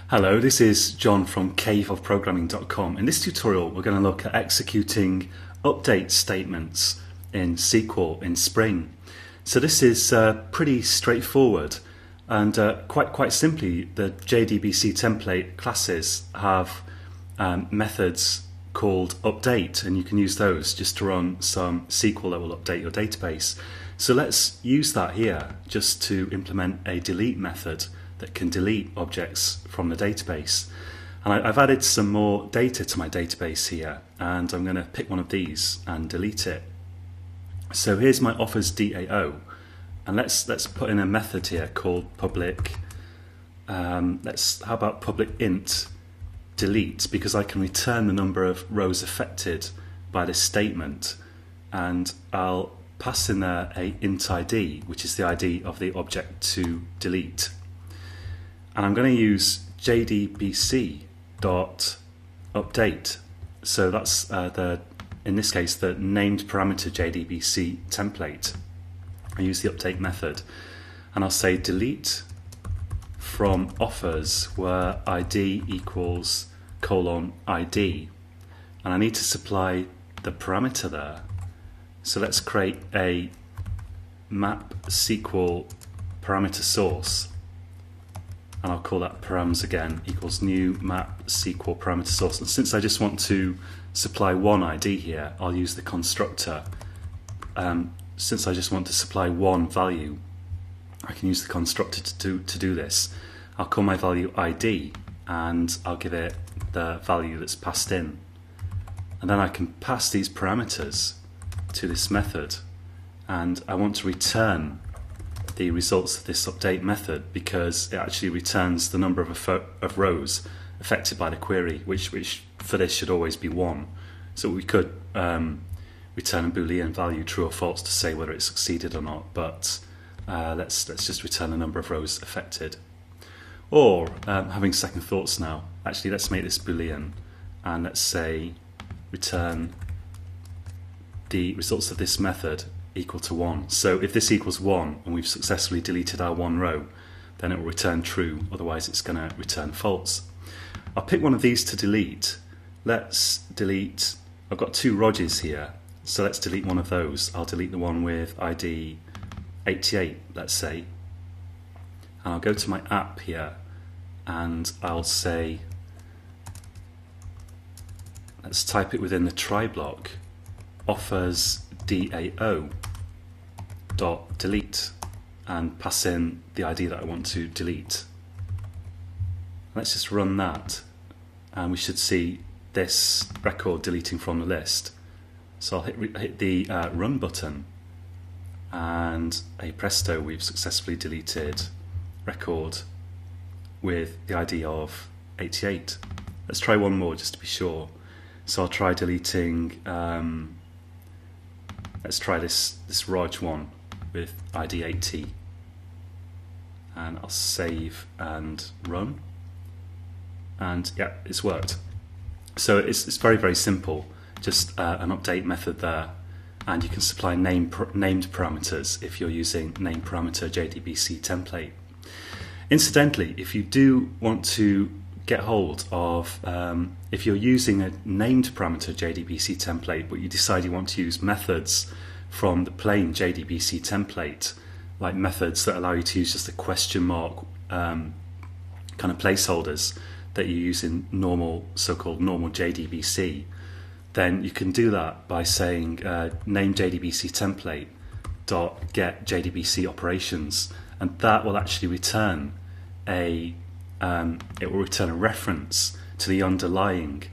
Hello, this is John from caveofprogramming.com. In this tutorial we're going to look at executing update statements in SQL in Spring. So this is pretty straightforward, and quite simply the JDBC template classes have methods called update, and you can use those just to run some SQL that will update your database. So let's use that here just to implement a delete method that can delete objects from the database. And I've added some more data to my database here, and I'm going to pick one of these and delete it. So here's my offers DAO, and let's put in a method here called public. How about public int delete, because I can return the number of rows affected by this statement, and I'll pass in there a int ID, which is the ID of the object to delete. And I'm going to use jdbc.update. So that's in this case the named parameter JDBC template. I use the update method, and I'll say delete from offers where ID equals :ID, and I need to supply the parameter there. So let's create a map SQL parameter source, and I'll call that params again equals new map SQL parameter source. And since I just want to supply one ID here, I'll use the constructor. Since I just want to supply one value, I can use the constructor to do this. I'll call my value ID, and I'll give it the value that's passed in. And then I can pass these parameters to this method, and I want to return the results of this update method because it actually returns the number of rows affected by the query, which for this should always be 1. So we could return a Boolean value, true or false, to say whether it succeeded or not, but let's just return the number of rows affected. Or, having second thoughts now, actually let's make this Boolean, and let's say return the results of this method equal to 1. So if this equals 1 and we've successfully deleted our one row, then it will return true, otherwise it's going to return false. I'll pick one of these to delete. Let's delete, I've got 2 Rogers here, so let's delete one of those. I'll delete the one with ID 88, let's say. And I'll go to my app here, and I'll say, let's type it within the try block, offers DAO dot delete, and pass in the ID that I want to delete. Let's just run that, and we should see this record deleting from the list. So I'll hit the run button, and hey presto, we've successfully deleted record with the ID of 88. Let's try one more just to be sure. So I'll try deleting, let's try this Rog one with ID 80, and I'll save and run, and yeah, it's worked. So it's very simple, just an update method there, and you can supply named parameters if you're using name parameter JDBC template. Incidentally, if you do want to get hold of, if you're using a named parameter JDBC template but you decide you want to use methods from the plain JDBC template, like methods that allow you to use just a question mark kind of placeholders that you use in so-called normal JDBC, then you can do that by saying name JDBC template dot get JDBC operations, and that will actually return a reference to the underlying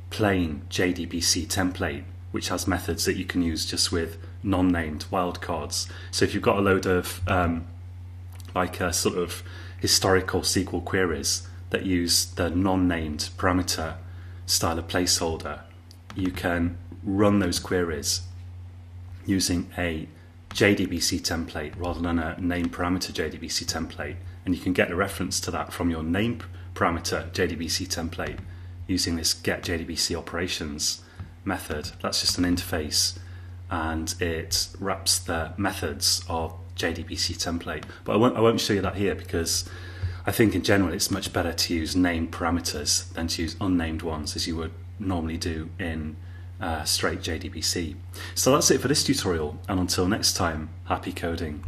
plain JDBC template, which has methods that you can use just with non-named wildcards. So if you've got a load of like a sort of historical SQL queries that use the non-named parameter style of placeholder, you can run those queries using a JDBC template rather than a name parameter JDBC template, and you can get a reference to that from your name parameter JDBC template using this get JDBC operations method. That's just an interface, and it wraps the methods of JDBC template. But I won't show you that here because I think in general it's much better to use named parameters than to use unnamed ones as you would normally do in straight JDBC. So that's it for this tutorial, and until next time, happy coding.